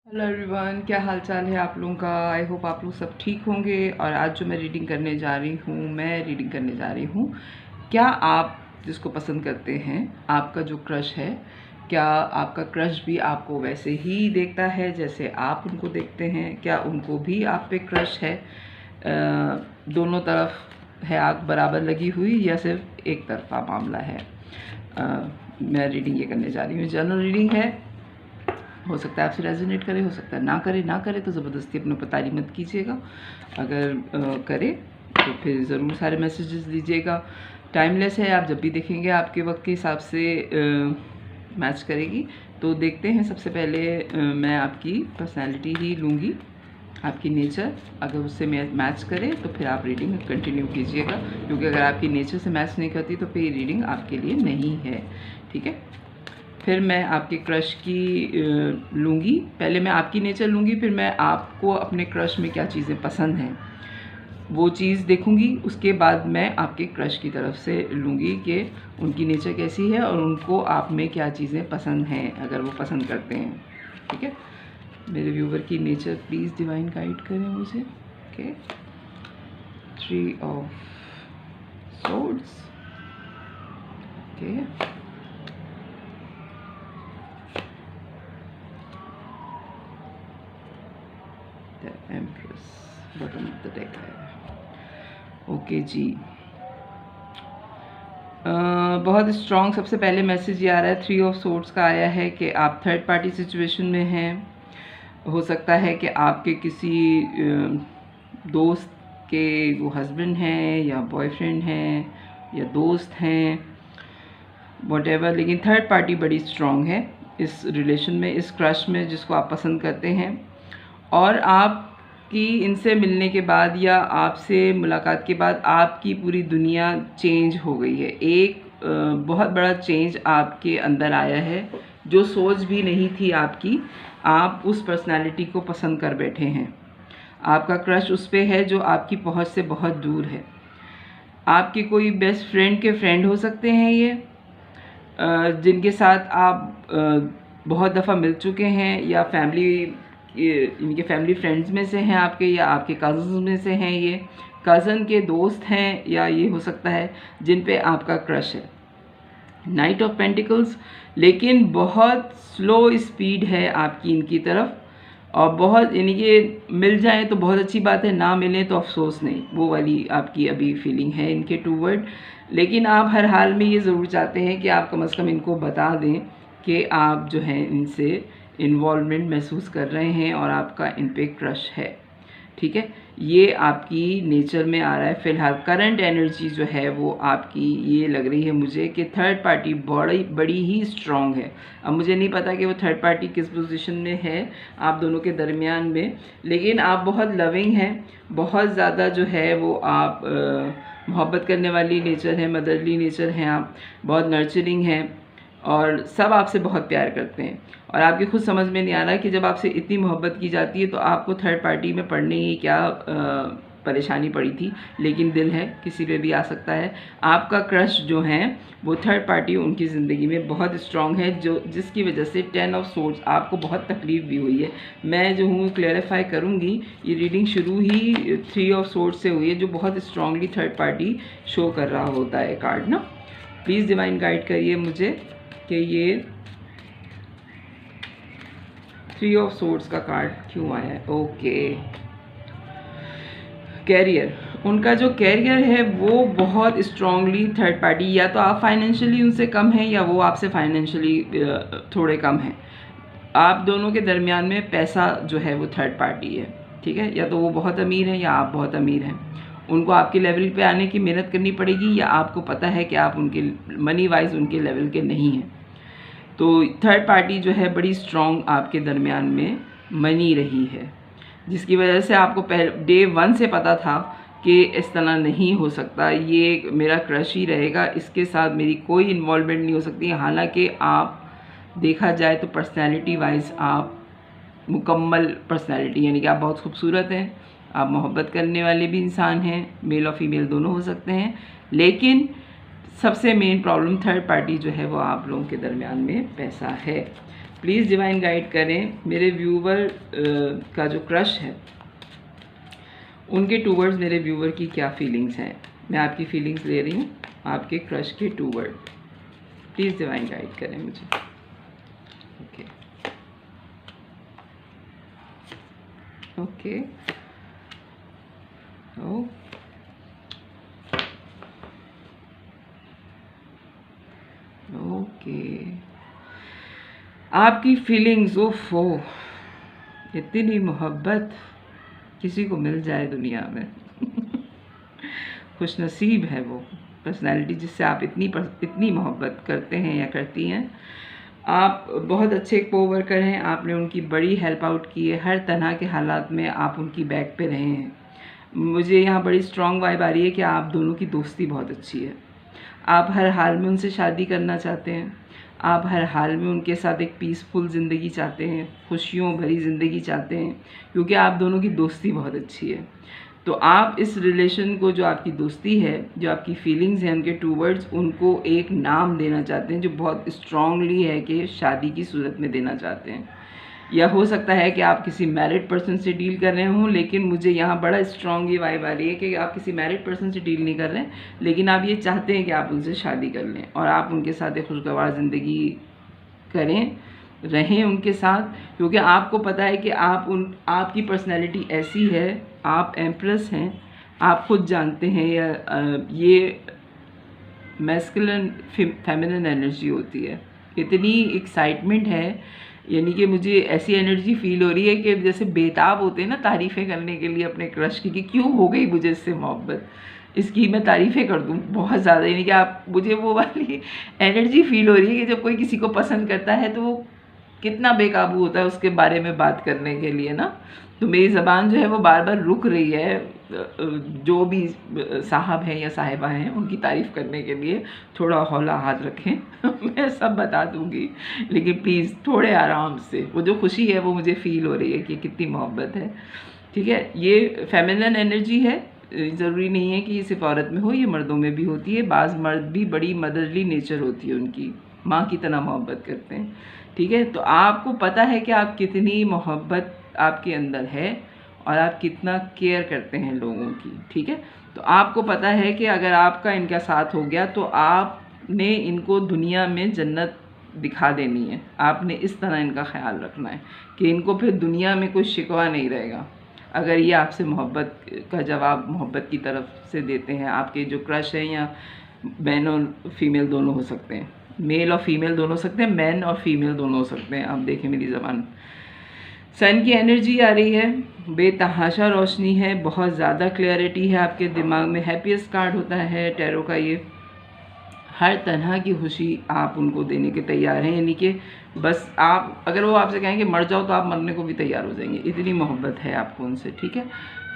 Hello everyone, क्या हाल चाल है आप लोगों का। आई होप आप लोग सब ठीक होंगे। और आज जो मैं रीडिंग करने जा रही हूँ, क्या आप जिसको पसंद करते हैं, आपका जो क्रश है, क्या आपका क्रश भी आपको वैसे ही देखता है जैसे आप उनको देखते हैं? क्या उनको भी आप पे क्रश है? दोनों तरफ है आग बराबर लगी हुई, या सिर्फ एक तरफा मामला है? मैं रीडिंग ये करने जा रही हूँ, जनरल रीडिंग है। हो सकता है आपसे रेजोनेट करे, हो सकता है ना करे तो ज़बरदस्ती अपने ऊपर तारी मत कीजिएगा। अगर करे तो फिर ज़रूर सारे मैसेजेस दीजिएगा। टाइमलेस है, आप जब भी देखेंगे आपके वक्त के हिसाब से मैच करेगी। तो देखते हैं, सबसे पहले मैं आपकी पर्सनैलिटी ही लूँगी, आपकी नेचर। अगर उससे मैच करे तो फिर आप रीडिंग कंटिन्यू कीजिएगा, क्योंकि अगर आपकी नेचर से मैच नहीं करती तो फिर रीडिंग आपके लिए नहीं है। ठीक है, फिर मैं आपके क्रश की लूँगी। पहले मैं आपकी नेचर लूँगी, फिर मैं आपको अपने क्रश में क्या चीज़ें पसंद हैं वो चीज़ देखूँगी। उसके बाद मैं आपके क्रश की तरफ से लूँगी कि उनकी नेचर कैसी है और उनको आप में क्या चीज़ें पसंद हैं, अगर वो पसंद करते हैं। ठीक है, मेरे व्यूवर की नेचर प्लीज़ डिवाइन गाइड करें मुझे। Okay, 3 of swords. Okay, empress bottom of the deck है। ओके जी, बहुत स्ट्रॉन्ग सबसे पहले मैसेज ये आ रहा है, 3 ऑफ सोर्ड्स का आया है कि आप थर्ड पार्टी सिचुएशन में हैं। हो सकता है कि आपके किसी दोस्त के वो हस्बैंड हैं या बॉयफ्रेंड हैं या दोस्त हैं, वॉटेवर, लेकिन थर्ड पार्टी बड़ी स्ट्रॉन्ग है इस रिलेशन में, इस क्रश में जिसको आप पसंद करते हैं। और आपकी इनसे मिलने के बाद या आपसे मुलाकात के बाद आपकी पूरी दुनिया चेंज हो गई है। एक बहुत बड़ा चेंज आपके अंदर आया है, जो सोच भी नहीं थी आपकी। आप उस पर्सनालिटी को पसंद कर बैठे हैं। आपका क्रश उस पे है जो आपकी पहुंच से बहुत दूर है। आपके कोई बेस्ट फ्रेंड के फ्रेंड हो सकते हैं ये, जिनके साथ आप बहुत दफ़ा मिल चुके हैं, या इनके फैमिली फ्रेंड्स में से हैं आपके, या आपके कज़न्स में से हैं, ये कज़न के दोस्त हैं, या ये हो सकता है जिन पे आपका क्रश है। नाइट ऑफ पेंटिकल्स, लेकिन बहुत स्लो स्पीड है आपकी इनकी तरफ, और बहुत इनके मिल जाएं तो बहुत अच्छी बात है, ना मिलें तो अफसोस नहीं, वो वाली आपकी अभी फीलिंग है इनके टूवर्ड। लेकिन आप हर हाल में ये ज़रूर चाहते हैं कि आप कम से कम इनको बता दें कि आप जो है इनसे इन्वॉल्वमेंट महसूस कर रहे हैं और आपका इन पे क्रश है। ठीक है, ये आपकी नेचर में आ रहा है। फ़िलहाल करंट एनर्जी जो है वो आपकी ये लग रही है मुझे कि थर्ड पार्टी बड़ी ही स्ट्रॉन्ग है। अब मुझे नहीं पता कि वो थर्ड पार्टी किस पोजीशन में है आप दोनों के दरमियान में, लेकिन आप बहुत लविंग हैं, बहुत ज़्यादा जो है वो आप मोहब्बत करने वाली नेचर है, मदरली नेचर हैं आप, बहुत नर्चरिंग हैं, और सब आपसे बहुत प्यार करते हैं। और आपकी खुद समझ में नहीं आ रहा कि जब आपसे इतनी मोहब्बत की जाती है तो आपको थर्ड पार्टी में पड़ने की क्या परेशानी पड़ी थी। लेकिन दिल है, किसी पे भी आ सकता है। आपका क्रश जो है वो थर्ड पार्टी उनकी ज़िंदगी में बहुत स्ट्रॉन्ग है, जो जिसकी वजह से 10 ऑफ सोर्ड्स आपको बहुत तकलीफ़ भी हुई है। मैं जो हूँ क्लेरिफाई करूँगी, ये रीडिंग शुरू ही 3 ऑफ सोर्ड्स से हुई है, जो बहुत स्ट्रॉन्गली थर्ड पार्टी शो कर रहा होता है कार्ड ना। प्लीज़ डिवाइन गाइड करिए मुझे कि ये 3 ऑफ सोर्ड्स का कार्ड क्यों आया है। ओके, कैरियर, उनका जो कैरियर है वो बहुत स्ट्रॉन्गली थर्ड पार्टी, या तो आप फाइनेंशियली उनसे कम हैं या वो आपसे फाइनेंशियली थोड़े कम हैं। आप दोनों के दरमियान में पैसा जो है वो थर्ड पार्टी है। ठीक है, या तो वो बहुत अमीर हैं या आप बहुत अमीर हैं। उनको आपके लेवल पे आने की मेहनत करनी पड़ेगी, या आपको पता है कि आप उनके मनी वाइज उनके लेवल के नहीं हैं। तो थर्ड पार्टी जो है बड़ी स्ट्रॉन्ग आपके दरमियान में मनी रही है, जिसकी वजह से आपको डे 1 से पता था कि इस तरह नहीं हो सकता, ये मेरा क्रश ही रहेगा, इसके साथ मेरी कोई इन्वॉल्वमेंट नहीं हो सकती। हालांकि आप देखा जाए तो पर्सनैलिटी वाइज आप मुकम्मल पर्सनैलिटी, यानी कि आप बहुत खूबसूरत हैं, आप मोहब्बत करने वाले भी इंसान हैं, मेल और फीमेल दोनों हो सकते हैं। लेकिन सबसे मेन प्रॉब्लम थर्ड पार्टी जो है वो आप लोगों के दरमियान में पैसा है। प्लीज़ डिवाइन गाइड करें मेरे व्यूवर का जो क्रश है उनके टूवर्ड्स मेरे व्यूवर की क्या फीलिंग्स हैं। मैं आपकी फीलिंग्स ले रही हूँ आपके क्रश के टूवर्ड। प्लीज़ डिवाइन गाइड करें मुझे। ओके ओके ओके आपकी फीलिंग्स, ओफो इतनी मोहब्बत किसी को मिल जाए दुनिया में खुशनसीब है वो पर्सनालिटी जिससे आप इतनी मोहब्बत करते हैं या करती हैं। आप बहुत अच्छे कोवर्कर हैं, आपने उनकी बड़ी हेल्प आउट की है, हर तरह के हालात में आप उनकी बैक पे रहे हैं। मुझे यहाँ बड़ी स्ट्रॉन्ग वाइब आ रही है कि आप दोनों की दोस्ती बहुत अच्छी है। आप हर हाल में उनसे शादी करना चाहते हैं, आप हर हाल में उनके साथ एक पीसफुल ज़िंदगी चाहते हैं, खुशियों भरी ज़िंदगी चाहते हैं, क्योंकि आप दोनों की दोस्ती बहुत अच्छी है। तो आप इस रिलेशन को, जो आपकी दोस्ती है, जो आपकी फीलिंग्स हैं उनके टूवर्ड्स, उनको एक नाम देना चाहते हैं जो बहुत स्ट्रांगली है कि शादी की सूरत में देना चाहते हैं। या हो सकता है कि आप किसी मैरिड पर्सन से डील कर रहे हों, लेकिन मुझे यहाँ बड़ा स्ट्रॉन्ग ये वाइब आ रही है कि आप किसी मैरिड पर्सन से डील नहीं कर रहे हैं, लेकिन आप ये चाहते हैं कि आप उनसे शादी कर लें और आप उनके साथ एक खुशगवार ज़िंदगी करें, रहें उनके साथ, क्योंकि आपको पता है कि आपकी पर्सनैलिटी ऐसी है, आप एम्प्रेस हैं, आप खुद जानते हैं। ये मैस्कुलिन फेमिनिन एनर्जी होती है, इतनी एक्साइटमेंट है, यानी कि मुझे ऐसी एनर्जी फील हो रही है कि जैसे बेताब होते हैं ना तारीफ़ें करने के लिए अपने क्रश की, कि क्यों हो गई मुझे इससे मोहब्बत, इसकी मैं तारीफ़ें कर दूँ बहुत ज़्यादा। यानी कि आप, मुझे वो वाली एनर्जी फील हो रही है कि जब कोई किसी को पसंद करता है तो वो कितना बेकाबू होता है उसके बारे में बात करने के लिए ना। तो मेरी ज़बान जो है वो बार बार रुक रही है, जो भी साहब हैं या साहिबा हैं उनकी तारीफ़ करने के लिए। थोड़ा हौला हाथ रखें मैं सब बता दूंगी, लेकिन प्लीज़ थोड़े आराम से। वो जो खुशी है वो मुझे फ़ील हो रही है कि कितनी मोहब्बत है, ठीक है। ये फेमिनिन एनर्जी है, ज़रूरी नहीं है कि ये सिर्फ औरत में हो, ये मर्दों में भी होती है। बाज़ मर्द भी बड़ी मदरली नेचर होती है उनकी, माँ की तरह मोहब्बत करते हैं, ठीक है। तो आपको पता है कि आप कितनी मोहब्बत आपके अंदर है और आप कितना केयर करते हैं लोगों की, ठीक है। तो आपको पता है कि अगर आपका इनका साथ हो गया तो आपने इनको दुनिया में जन्नत दिखा देनी है। आपने इस तरह इनका ख्याल रखना है कि इनको फिर दुनिया में कोई शिकवा नहीं रहेगा अगर ये आपसे मोहब्बत का जवाब मोहब्बत की तरफ से देते हैं। आपके जो क्रश हैं, या मैन और फीमेल दोनों हो सकते हैं, मेल और फीमेल दोनों हो सकते हैं, मैन और फीमेल दोनों हो सकते हैं। आप देखें मेरी ज़बान, सन की एनर्जी आ रही है, बेतहाशा रोशनी है, बहुत ज़्यादा क्लैरिटी है आपके दिमाग में। हैप्पीएस्ट कार्ड होता है टैरो का ये। हर तरह की खुशी आप उनको देने के तैयार हैं, यानी कि बस आप, अगर वो आपसे कहेंगे मर जाओ तो आप मरने को भी तैयार हो जाएंगे, इतनी मोहब्बत है आपको उनसे, ठीक है।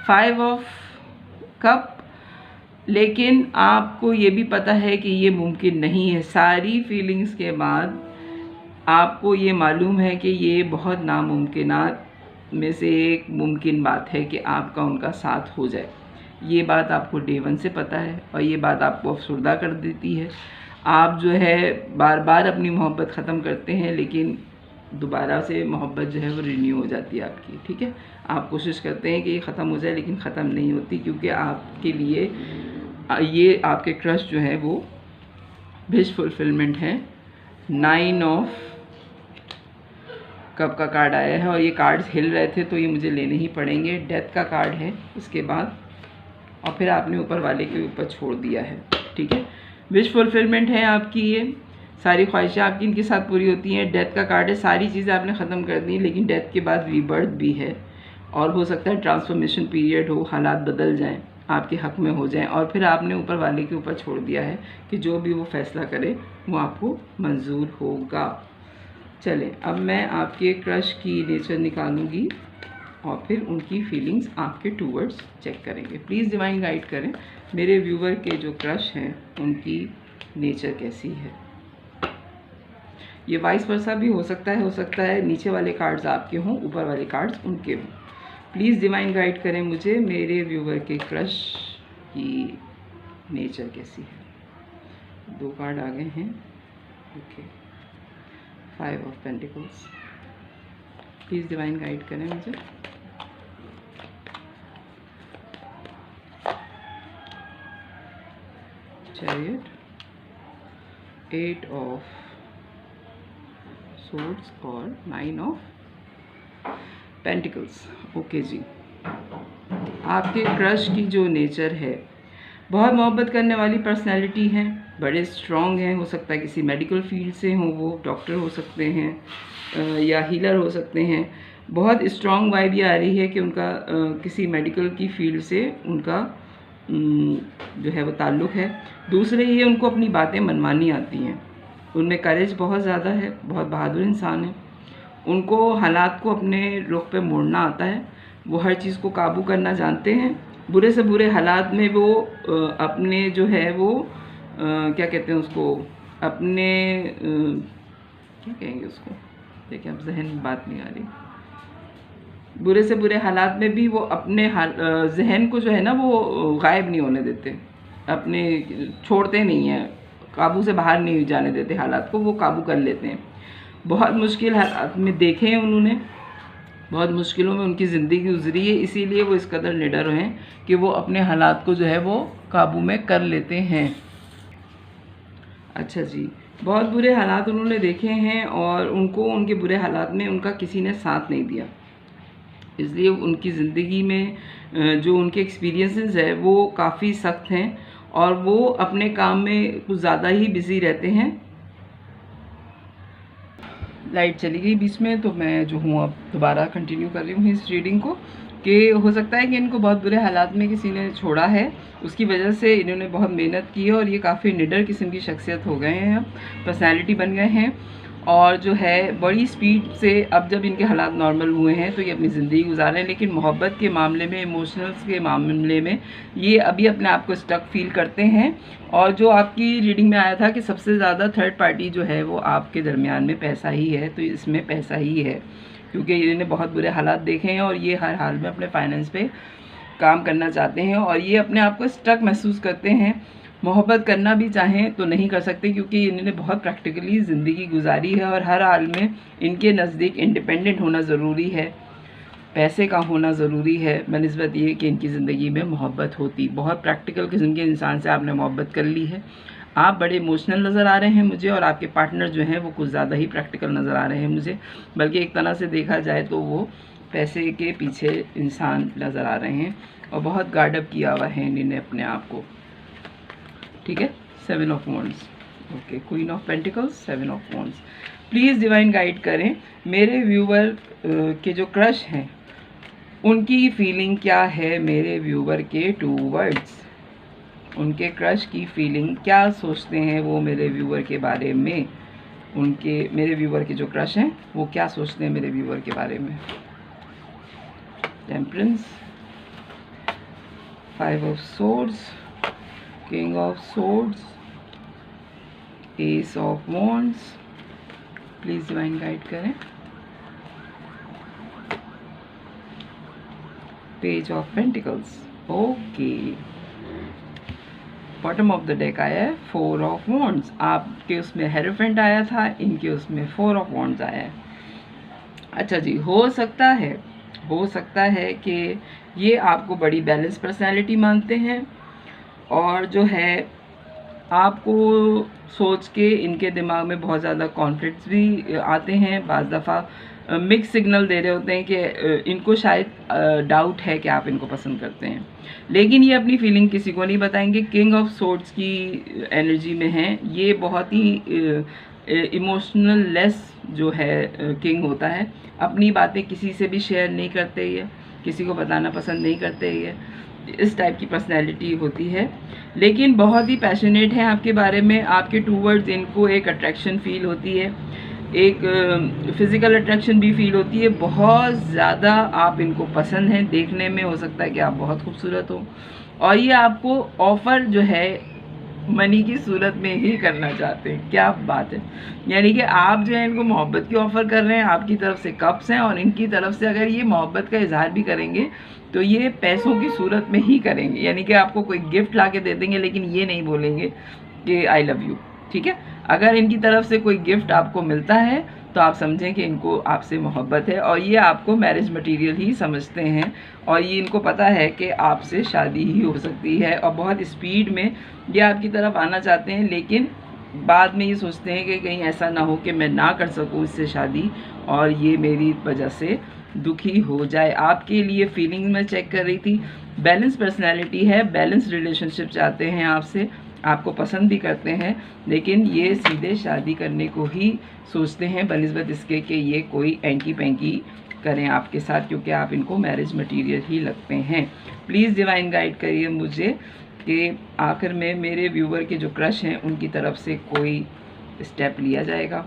5 ऑफ कप, लेकिन आपको ये भी पता है कि ये मुमकिन नहीं है। सारी फीलिंग्स के बाद आपको ये मालूम है कि ये बहुत नामुमकिनात में से एक मुमकिन बात है कि आपका उनका साथ हो जाए। ये बात आपको डे 1 से पता है और ये बात आपको अफसरदा कर देती है। आप जो है बार बार अपनी मोहब्बत ख़त्म करते हैं, लेकिन दोबारा से मोहब्बत जो है वो रिन्यू हो जाती है आपकी, ठीक है। आप कोशिश करते हैं कि ये ख़त्म हो जाए, लेकिन ख़त्म नहीं होती, क्योंकि आपके लिए ये आपके क्रश जो है वो विश फुलफिलमेंट है। 9 ऑफ कप का कार्ड आया है और ये कार्ड्स हिल रहे थे तो ये मुझे लेने ही पड़ेंगे। डेथ का कार्ड है उसके बाद, और फिर आपने ऊपर वाले के ऊपर छोड़ दिया है, ठीक है। विश फुलफिलमेंट है आपकी, ये सारी ख्वाहिशें आपकी इनके साथ पूरी होती हैं। डेथ का कार्ड है, सारी चीज़ें आपने ख़त्म कर दी, लेकिन डेथ के बाद रीबर्थ भी है, और हो सकता है ट्रांसफॉर्मेशन पीरियड हो, हालात बदल जाएं, आपके हक़ में हो जाएं, और फिर आपने ऊपर वाले के ऊपर छोड़ दिया है कि जो भी वो फ़ैसला करे वो आपको मंजूर होगा। चलें, अब मैं आपके क्रश की नेचर निकालूंगी और फिर उनकी फीलिंग्स आपके टूवर्ड्स चेक करेंगे। प्लीज़ डिवाइन गाइड करें मेरे व्यूवर के जो क्रश हैं उनकी नेचर कैसी है। ये वाइस वर्सा भी हो सकता है नीचे वाले कार्ड्स आपके हों, ऊपर वाले कार्ड्स उनके हों। प्लीज़ डिवाइन गाइड करें मुझे मेरे व्यूवर के क्रश की नेचर कैसी है। 2 कार्ड आ गए हैं, okay. 5 of pentacles, please divine guide करें मुझे। चैरियट, 8 ऑफ सोर्ड्स और 9 ऑफ पेंटिकल्स। ओके जी, आपके क्रश की जो नेचर है, बहुत मोहब्बत करने वाली पर्सनैलिटी हैं, बड़े स्ट्रॉन्ग हैं, हो सकता है किसी मेडिकल फील्ड से हों, वो डॉक्टर हो सकते हैं या हीलर हो सकते हैं। बहुत स्ट्रॉन्ग वाइब ये आ रही है कि उनका किसी मेडिकल की फील्ड से उनका जो है वो ताल्लुक़ है। दूसरे ये उनको अपनी बातें मनवानी आती हैं, उनमें करेज बहुत ज़्यादा है, बहुत बहादुर इंसान है। उनको हालात को अपने रुख पे मोड़ना आता है, वो हर चीज़ को काबू करना जानते हैं। बुरे से बुरे हालात में वो अपने जो है वो क्या कहते हैं उसको, अपने क्या कहेंगे उसको, देखिए अब जहन में बात नहीं आ रही। बुरे से बुरे हालात में भी वो अपने जहन को जो है ना वो गायब नहीं होने देते, अपने छोड़ते नहीं हैं, काबू से बाहर नहीं जाने देते हालात को, वो काबू कर लेते हैं। बहुत मुश्किल हालात में देखे हैं उन्होंने, बहुत मुश्किलों में उनकी ज़िंदगी गुजरी है, इसीलिए वो इस कदर निडर हैं कि वो अपने हालात को जो है वो काबू में कर लेते हैं। अच्छा जी, बहुत बुरे हालात उन्होंने देखे हैं और उनको उनके बुरे हालात में उनका किसी ने साथ नहीं दिया, इसलिए उनकी ज़िंदगी में जो उनके एक्सपीरियंसेस है वो काफ़ी सख्त हैं और वो अपने काम में कुछ ज़्यादा ही बिज़ी रहते हैं। लाइट चली गई बीच में, तो मैं जो हूँ अब दोबारा कंटिन्यू कर रही हूँ इस रीडिंग को, कि हो सकता है कि इनको बहुत बुरे हालात में किसी ने छोड़ा है, उसकी वजह से इन्होंने बहुत मेहनत की है और ये काफ़ी निडर किस्म की शख्सियत हो गए हैं, पर्सनैलिटी बन गए हैं और जो है बड़ी स्पीड से अब जब इनके हालात नॉर्मल हुए हैं तो ये अपनी ज़िंदगी गुजार रहे हैं। लेकिन मोहब्बत के मामले में, इमोशनल्स के मामले में ये अभी अपने आप को स्टक फील करते हैं। और जो आपकी रीडिंग में आया था कि सबसे ज़्यादा थर्ड पार्टी जो है वो आपके दरमियान में पैसा ही है, तो इसमें पैसा ही है, क्योंकि इन्होंने बहुत बुरे हालात देखे हैं और ये हर हाल में अपने फाइनेंस पे काम करना चाहते हैं और ये अपने आप को स्टक महसूस करते हैं। मोहब्बत करना भी चाहें तो नहीं कर सकते, क्योंकि इन्होंने बहुत प्रैक्टिकली ज़िंदगी गुजारी है और हर हाल में इनके नज़दीक इंडिपेंडेंट होना ज़रूरी है, पैसे का होना ज़रूरी है बनिस्बत ये कि इनकी ज़िंदगी में मोहब्बत होती। बहुत प्रैक्टिकल किस्म के इंसान से आपने मोहब्बत कर ली है, आप बड़े इमोशनल नज़र आ रहे हैं मुझे और आपके पार्टनर जो हैं वो कुछ ज़्यादा ही प्रैक्टिकल नज़र आ रहे हैं मुझे, बल्कि एक तरह से देखा जाए तो वो पैसे के पीछे इंसान नज़र आ रहे हैं और बहुत गार्डअप किया हुआ है इन्होंने अपने आप को। ठीक है, 7 of wands, okay, queen of pentacles, 7 of wands. Please divine guide करें मेरे व्यूवर के जो क्रश हैं उनकी फीलिंग क्या है मेरे व्यूवर के टूवर्ड्स, उनके क्रश की फीलिंग क्या सोचते हैं वो मेरे व्यूवर के बारे में, उनके मेरे व्यूवर के जो क्रश हैं वो क्या सोचते हैं मेरे व्यूवर के बारे में। Temperance, 5 of swords, king of swords, ace of wands. Please divine guide करें। Page of pentacles, okay. Bottom of the deck आया है 4 ऑफ वॉन्ड्स। आपके उसमें हेरोफेंट आया था, इनके उसमें 4 ऑफ वॉन्ड्स आया है। अच्छा जी, हो सकता है कि ये आपको बड़ी बैलेंस पर्सनैलिटी मानते हैं और जो है आपको सोच के इनके दिमाग में बहुत ज़्यादा कॉन्फ्लिक्ट्स भी आते हैं, बाज़ दफ़ा मिक्स सिग्नल दे रहे होते हैं कि इनको शायद डाउट है कि आप इनको पसंद करते हैं, लेकिन ये अपनी फीलिंग किसी को नहीं बताएंगे। किंग ऑफ सोर्ड्स की एनर्जी में हैं ये, बहुत ही इमोशनल लेस जो है किंग होता है, अपनी बातें किसी से भी शेयर नहीं करते, ये किसी को बताना पसंद नहीं करते, ये इस टाइप की पर्सनैलिटी होती है, लेकिन बहुत ही पैशनेट है आपके बारे में। आपके टूवर्ड्स इनको एक अट्रैक्शन फील होती है, एक फ़िज़िकल अट्रैक्शन भी फील होती है, बहुत ज़्यादा आप इनको पसंद हैं, देखने में हो सकता है कि आप बहुत खूबसूरत हो और ये आपको ऑफ़र जो है मनी की सूरत में ही करना चाहते हैं। क्या बात है, यानी कि आप जो है इनको मोहब्बत की ऑफ़र कर रहे हैं, आपकी तरफ से कप्स हैं और इनकी तरफ से अगर ये मोहब्बत का इजहार भी करेंगे तो ये पैसों की सूरत में ही करेंगे, यानी कि आपको कोई गिफ्ट ला के दे देंगे लेकिन ये नहीं बोलेंगे कि आई लव यू। ठीक है, अगर इनकी तरफ से कोई गिफ्ट आपको मिलता है तो आप समझें कि इनको आपसे मोहब्बत है और ये आपको मैरिज मटेरियल ही समझते हैं और ये इनको पता है कि आपसे शादी ही हो सकती है और बहुत स्पीड में ये आपकी तरफ आना चाहते हैं, लेकिन बाद में ये सोचते हैं कि कहीं ऐसा ना हो कि मैं ना कर सकूं इससे शादी और ये मेरी वजह से दुखी हो जाए। आपके लिए फीलिंग में चेक कर रही थी, बैलेंस पर्सनैलिटी है, बैलेंस रिलेशनशिप चाहते हैं आपसे, आपको पसंद भी करते हैं, लेकिन ये सीधे शादी करने को ही सोचते हैं बनिस्बत इसके कि ये कोई एंकी पेंकी करें आपके साथ, क्योंकि आप इनको मैरिज मटेरियल ही लगते हैं। प्लीज़ डिवाइन गाइड करिए मुझे कि आखिर में मेरे व्यूवर के जो क्रश हैं उनकी तरफ से कोई स्टेप लिया जाएगा।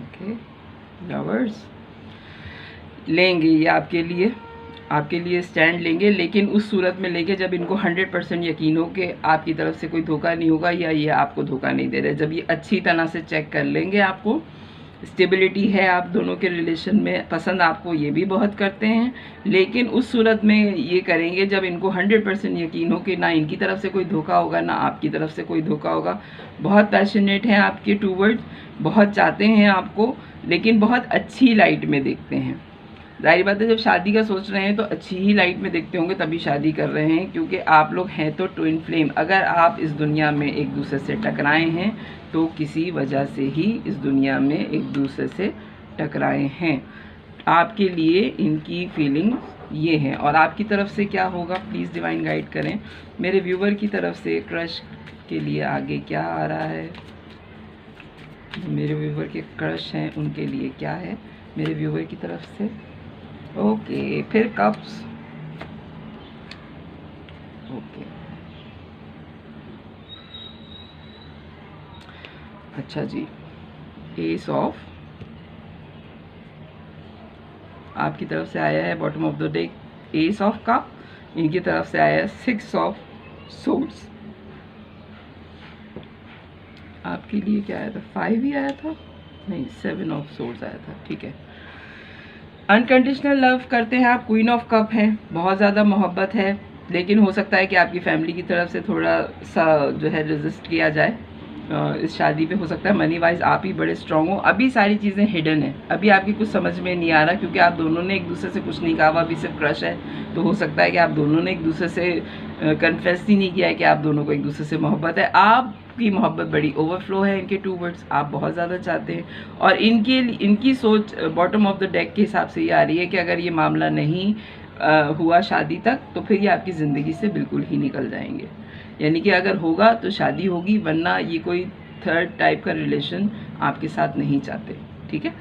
ओके, लवर्स लेंगे ये आपके लिए स्टैंड लेंगे, लेकिन उस सूरत में लेंगे जब इनको 100% यकीन हो कि आपकी तरफ से कोई धोखा नहीं होगा या ये आपको धोखा नहीं दे रहे। जब ये अच्छी तरह से चेक कर लेंगे, आपको स्टेबिलिटी है आप दोनों के रिलेशन में, पसंद आपको ये भी बहुत करते हैं, लेकिन उस सूरत में ये करेंगे जब इनको 100% यकीन हो कि ना इनकी तरफ से कोई धोखा होगा ना आपकी तरफ से कोई धोखा होगा। बहुत पैशनेट हैं आपके टूवर्ड्स, बहुत चाहते हैं आपको, लेकिन बहुत अच्छी लाइट में देखते हैं। जाहिर बात है जब शादी का सोच रहे हैं तो अच्छी ही लाइट में देखते होंगे, तभी शादी कर रहे हैं, क्योंकि आप लोग हैं तो ट्विन फ्लेम। अगर आप इस दुनिया में एक दूसरे से टकराए हैं तो किसी वजह से ही इस दुनिया में एक दूसरे से टकराए हैं। आपके लिए इनकी फीलिंग ये है और आपकी तरफ से क्या होगा प्लीज़ डिवाइन गाइड करें। मेरे व्यूवर की तरफ से क्रश के लिए आगे क्या आ रहा है, मेरे व्यूवर के क्रश हैं उनके लिए क्या है मेरे व्यूवर की तरफ से। ओके, फिर कप्स, ओके, अच्छा जी, एस ऑफ आपकी तरफ से आया है, bottom of the deck S of cup, इनकी तरफ से आया है 6 ऑफ सोर्ड्स। आपके लिए क्या आया था, 5 ही आया था, नहीं 7 ऑफ सोर्ड्स आया था, ठीक है। अनकंडीशनल लव करते हैं आप, क्वीन ऑफ कप हैं, बहुत ज़्यादा मोहब्बत है, लेकिन हो सकता है कि आपकी फैमिली की तरफ से थोड़ा सा जो है रेजिस्ट किया जाए इस शादी पे। हो सकता है मनी वाइज आप ही बड़े स्ट्रॉन्ग हो, अभी सारी चीज़ें हिडन है, अभी आपकी कुछ समझ में नहीं आ रहा, क्योंकि आप दोनों ने एक दूसरे से कुछ नहीं कहा हुआ, अभी सिर्फ क्रश है। तो हो सकता है कि आप दोनों ने एक दूसरे से कन्फेस ही नहीं किया है कि आप दोनों को एक दूसरे से मोहब्बत है। आपकी मोहब्बत बड़ी ओवरफ्लो है इनके टूवर्ड्स, आप बहुत ज़्यादा चाहते हैं और इनकी सोच बॉटम ऑफ द डेक के हिसाब से ये आ रही है कि अगर ये मामला नहीं हुआ शादी तक तो फिर ये आपकी ज़िंदगी से बिल्कुल ही निकल जाएंगे। यानी कि अगर होगा तो शादी होगी, वरना ये कोई थर्ड टाइप का रिलेशन आपके साथ नहीं चाहते, ठीक है।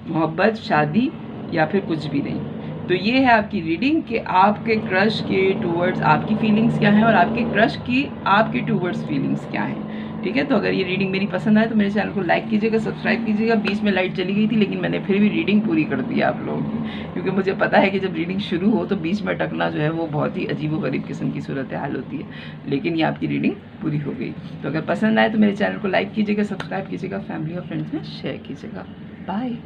मोहब्बत, शादी या फिर कुछ भी नहीं। तो ये है आपकी रीडिंग कि आपके क्रश के टूवर्ड्स आपकी फीलिंग्स क्या हैं और आपके क्रश की आपके टूवर्ड्स फीलिंग्स क्या हैं, ठीक है। तो अगर ये रीडिंग मेरी पसंद आए तो मेरे चैनल को लाइक कीजिएगा, सब्सक्राइब कीजिएगा। बीच में लाइट चली गई थी लेकिन मैंने फिर भी रीडिंग पूरी कर दी आप लोगों की, क्योंकि मुझे पता है कि जब रीडिंग शुरू हो तो बीच में अटकना जो है वो बहुत ही अजीबोगरीब किस्म की सूरत हाल होती है, लेकिन ये आपकी रीडिंग पूरी हो गई। तो अगर पसंद आए तो मेरे चैनल को लाइक कीजिएगा, सब्सक्राइब कीजिएगा, फैमिली और फ्रेंड्स में शेयर कीजिएगा। बाय।